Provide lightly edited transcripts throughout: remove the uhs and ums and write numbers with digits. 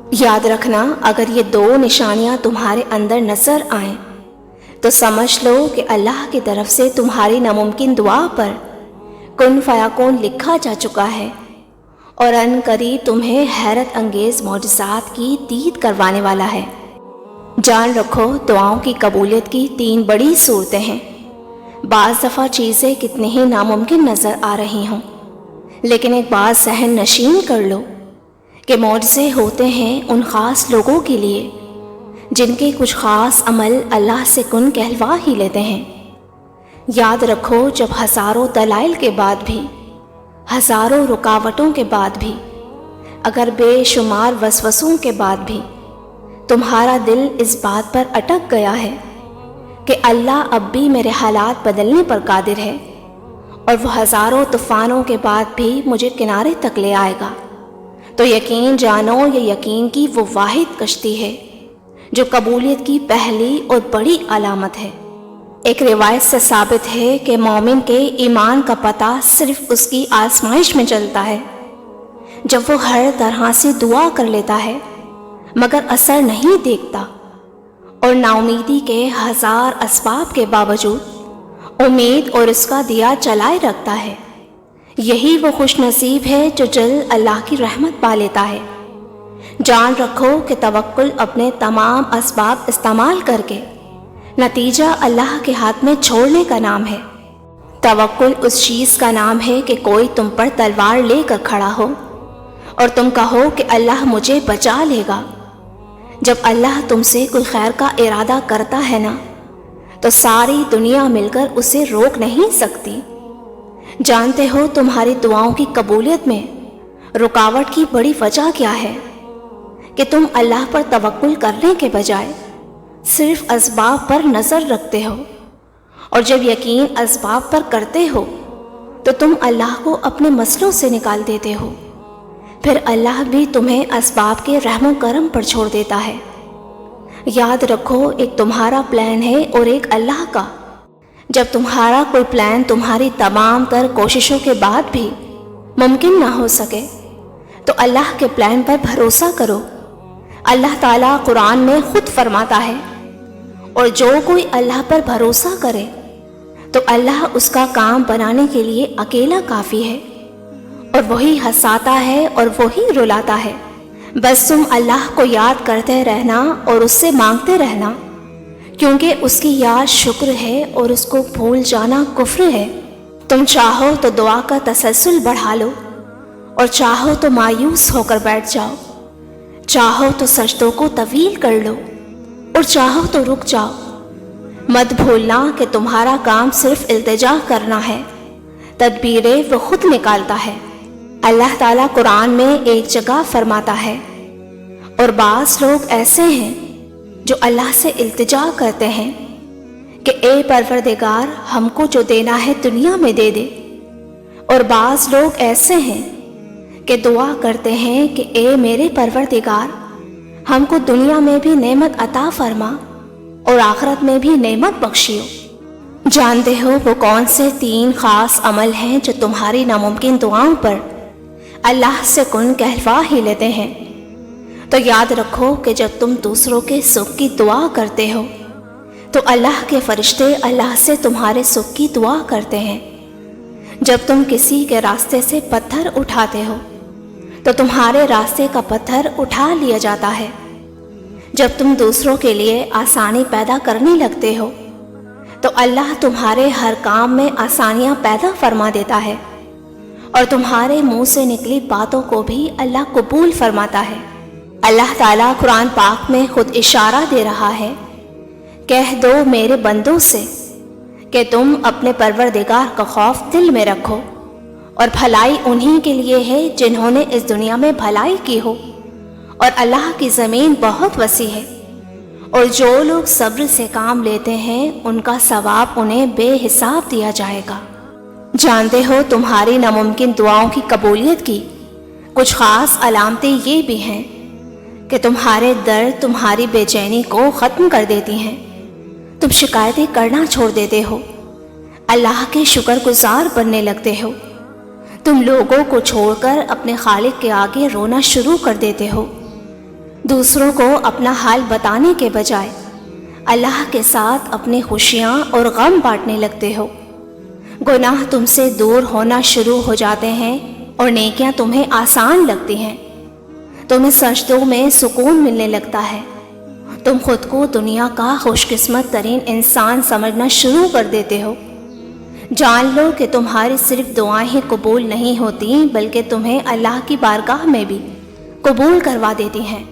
یاد رکھنا، اگر یہ دو نشانیاں تمہارے اندر نظر آئیں تو سمجھ لو کہ اللہ کی طرف سے تمہاری ناممکن دعا پر کن فیکون لکھا جا چکا ہے، اور ان قریب تمہیں حیرت انگیز معجزات کی دید کروانے والا ہے۔ جان رکھو، دعاؤں کی قبولیت کی 3 بڑی صورتیں ہیں۔ بعض دفعہ چیزیں کتنی ہی ناممکن نظر آ رہی ہوں، لیکن ایک بات ذہن نشین کر لو کہ معجزے ہوتے ہیں ان خاص لوگوں کے لیے جن کے کچھ خاص عمل اللہ سے کن کہلوا ہی لیتے ہیں۔ یاد رکھو، جب ہزاروں دلائل کے بعد بھی، ہزاروں رکاوٹوں کے بعد بھی، اگر بے شمار وسوسوں کے بعد بھی تمہارا دل اس بات پر اٹک گیا ہے کہ اللہ اب بھی میرے حالات بدلنے پر قادر ہے اور وہ ہزاروں طوفانوں کے بعد بھی مجھے کنارے تک لے آئے گا، تو یقین جانو یہ یقین کی وہ واحد کشتی ہے جو قبولیت کی پہلی اور بڑی علامت ہے۔ ایک روایت سے ثابت ہے کہ مومن کے ایمان کا پتہ صرف اس کی آزمائش میں چلتا ہے، جب وہ ہر طرح سے دعا کر لیتا ہے مگر اثر نہیں دیکھتا، اور نا امیدی کے 1000 اسباب کے باوجود امید اور اس کا دیا جلائے رکھتا ہے۔ یہی وہ خوش نصیب ہے جو جلد اللہ کی رحمت پا لیتا ہے۔ جان رکھو کہ توکل اپنے تمام اسباب استعمال کر کے نتیجہ اللہ کے ہاتھ میں چھوڑنے کا نام ہے۔ توکل اس چیز کا نام ہے کہ کوئی تم پر تلوار لے کر کھڑا ہو اور تم کہو کہ اللہ مجھے بچا لے گا۔ جب اللہ تم سے کوئی خیر کا ارادہ کرتا ہے نا، تو ساری دنیا مل کر اسے روک نہیں سکتی۔ جانتے ہو تمہاری دعاؤں کی قبولیت میں رکاوٹ کی بڑی وجہ کیا ہے؟ کہ تم اللہ پر توکل کرنے کے بجائے صرف اسباب پر نظر رکھتے ہو، اور جب یقین اسباب پر کرتے ہو تو تم اللہ کو اپنے مسئلوں سے نکال دیتے ہو، پھر اللہ بھی تمہیں اسباب کے رحم و کرم پر چھوڑ دیتا ہے۔ یاد رکھو، ایک تمہارا پلان ہے اور ایک اللہ کا۔ جب تمہارا کوئی پلان تمہاری تمام تر کوششوں کے بعد بھی ممکن نہ ہو سکے تو اللہ کے پلان پر بھروسہ کرو۔ اللہ تعالیٰ قرآن میں خود فرماتا ہے، اور جو کوئی اللہ پر بھروسہ کرے تو اللہ اس کا کام بنانے کے لیے اکیلا کافی ہے، اور وہی ہنساتا ہے اور وہی رلاتا ہے۔ بس تم اللہ کو یاد کرتے رہنا اور اس سے مانگتے رہنا، کیونکہ اس کی یاد شکر ہے اور اس کو بھول جانا کفر ہے۔ تم چاہو تو دعا کا تسلسل بڑھا لو، اور چاہو تو مایوس ہو کر بیٹھ جاؤ، چاہو تو سجدوں کو طویل کر لو، اور چاہو تو رک جاؤ۔ مت بھولنا کہ تمہارا کام صرف التجا کرنا ہے، تدبیریں وہ خود نکالتا ہے۔ اللہ تعالیٰ قرآن میں ایک جگہ فرماتا ہے، اور بعض لوگ ایسے ہیں جو اللہ سے التجا کرتے ہیں کہ اے پروردگار ہم کو جو دینا ہے دنیا میں دے دے، اور بعض لوگ ایسے ہیں کہ دعا کرتے ہیں کہ اے میرے پروردگار ہم کو دنیا میں بھی نعمت عطا فرما اور آخرت میں بھی نعمت بخشیو۔ جانتے ہو وہ کون سے 3 خاص عمل ہیں جو تمہاری ناممکن دعاؤں پر اللہ سے کن کہلوا ہی لیتے ہیں؟ تو یاد رکھو کہ جب تم دوسروں کے سکھ کی دعا کرتے ہو تو اللہ کے فرشتے اللہ سے تمہارے سکھ کی دعا کرتے ہیں۔ جب تم کسی کے راستے سے پتھر اٹھاتے ہو تو تمہارے راستے کا پتھر اٹھا لیا جاتا ہے۔ جب تم دوسروں کے لیے آسانی پیدا کرنے لگتے ہو تو اللہ تمہارے ہر کام میں آسانیاں پیدا فرما دیتا ہے، اور تمہارے منہ سے نکلی باتوں کو بھی اللہ قبول فرماتا ہے۔ اللہ تعالیٰ قرآن پاک میں خود اشارہ دے رہا ہے، کہہ دو میرے بندوں سے کہ تم اپنے پروردگار کا خوف دل میں رکھو، اور بھلائی انہی کے لیے ہے جنہوں نے اس دنیا میں بھلائی کی ہو، اور اللہ کی زمین بہت وسیع ہے، اور جو لوگ صبر سے کام لیتے ہیں ان کا ثواب انہیں بے حساب دیا جائے گا۔ جانتے ہو تمہاری ناممکن دعاؤں کی قبولیت کی کچھ خاص علامتیں یہ بھی ہیں کہ تمہارے درد تمہاری بے چینی کو ختم کر دیتی ہیں، تم شکایتیں کرنا چھوڑ دیتے ہو، اللہ کے شکر گزار بننے لگتے ہو، تم لوگوں کو چھوڑ کر اپنے خالق کے آگے رونا شروع کر دیتے ہو، دوسروں کو اپنا حال بتانے کے بجائے اللہ کے ساتھ اپنی خوشیاں اور غم بانٹنے لگتے ہو۔ گناہ تم سے دور ہونا شروع ہو جاتے ہیں اور نیکیاں تمہیں آسان لگتی ہیں۔ تمہیں سجدوں میں سکون ملنے لگتا ہے۔ تم خود کو دنیا کا خوش قسمت ترین انسان سمجھنا شروع کر دیتے ہو۔ جان لو کہ تمہاری صرف دعائیں ہی قبول نہیں ہوتی بلکہ تمہیں اللہ کی بارگاہ میں بھی قبول کروا دیتی ہیں۔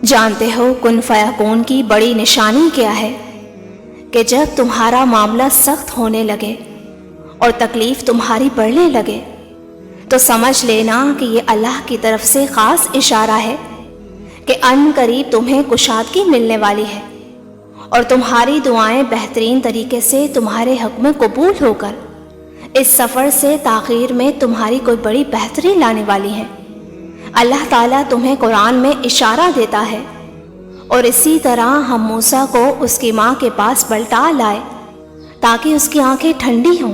جانتے ہو کن فیکون کی بڑی نشانی کیا ہے؟ کہ جب تمہارا معاملہ سخت ہونے لگے اور تکلیف تمہاری بڑھنے لگے تو سمجھ لینا کہ یہ اللہ کی طرف سے خاص اشارہ ہے کہ ان قریب تمہیں کشادگی ملنے والی ہے اور تمہاری دعائیں بہترین طریقے سے تمہارے حق میں قبول ہو کر اس سفر سے تاخیر میں تمہاری کوئی بڑی بہتری لانے والی ہیں۔ اللہ تعالیٰ تمہیں قرآن میں اشارہ دیتا ہے اور اسی طرح ہم موسیٰ کو اس کی ماں کے پاس پلٹا لائے تاکہ اس کی آنکھیں ٹھنڈی ہوں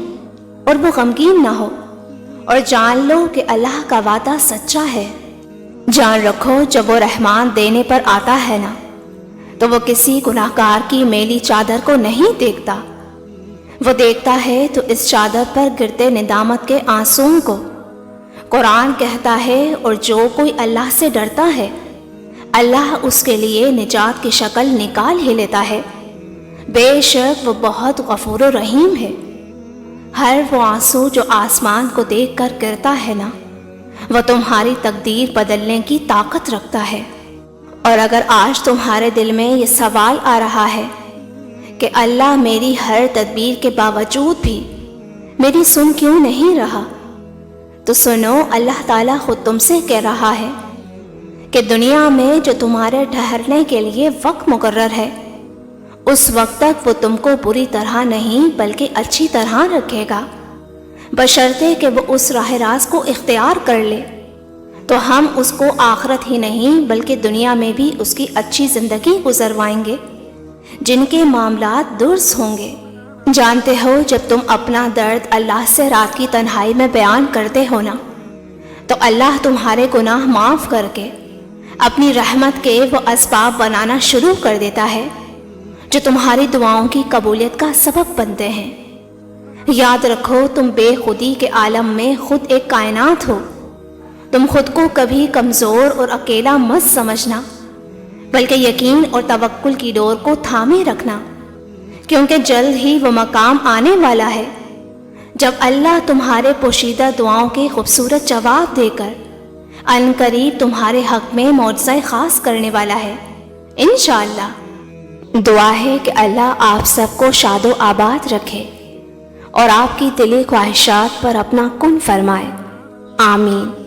اور وہ غمگین نہ ہو، اور جان لو کہ اللہ کا وعدہ سچا ہے۔ جان رکھو جب وہ رحمان دینے پر آتا ہے نا تو وہ کسی گناہ گار کی میلی چادر کو نہیں دیکھتا، وہ دیکھتا ہے تو اس چادر پر گرتے ندامت کے آنسوؤں کو۔ قرآن کہتا ہے اور جو کوئی اللہ سے ڈرتا ہے اللہ اس کے لیے نجات کی شکل نکال ہی لیتا ہے، بے شک وہ بہت غفور و رحیم ہے۔ ہر وہ آنسو جو آسمان کو دیکھ کر گرتا ہے نا وہ تمہاری تقدیر بدلنے کی طاقت رکھتا ہے۔ اور اگر آج تمہارے دل میں یہ سوال آ رہا ہے کہ اللہ میری ہر تدبیر کے باوجود بھی میری سن کیوں نہیں رہا، تو سنو اللہ تعالیٰ خود تم سے کہہ رہا ہے کہ دنیا میں جو تمہارے ٹھہرنے کے لیے وقت مقرر ہے اس وقت تک وہ تم کو بری طرح نہیں بلکہ اچھی طرح رکھے گا، بشرطے کہ وہ اس راہ راست کو اختیار کر لے تو ہم اس کو آخرت ہی نہیں بلکہ دنیا میں بھی اس کی اچھی زندگی گزروائیں گے جن کے معاملات درست ہوں گے۔ جانتے ہو جب تم اپنا درد اللہ سے رات کی تنہائی میں بیان کرتے ہو نا تو اللہ تمہارے گناہ معاف کر کے اپنی رحمت کے وہ اسباب بنانا شروع کر دیتا ہے جو تمہاری دعاؤں کی قبولیت کا سبب بنتے ہیں۔ یاد رکھو تم بے خودی کے عالم میں خود ایک کائنات ہو۔ تم خود کو کبھی کمزور اور اکیلا مت سمجھنا بلکہ یقین اور توکل کی ڈور کو تھامے رکھنا، کیونکہ جلد ہی وہ مقام آنے والا ہے جب اللہ تمہارے پوشیدہ دعاؤں کے خوبصورت جواب دے کر ان قریب تمہارے حق میں معجزہ خاص کرنے والا ہے انشاءاللہ۔ دعا ہے کہ اللہ آپ سب کو شاد و آباد رکھے اور آپ کی دلی خواہشات پر اپنا کن فرمائے، آمین۔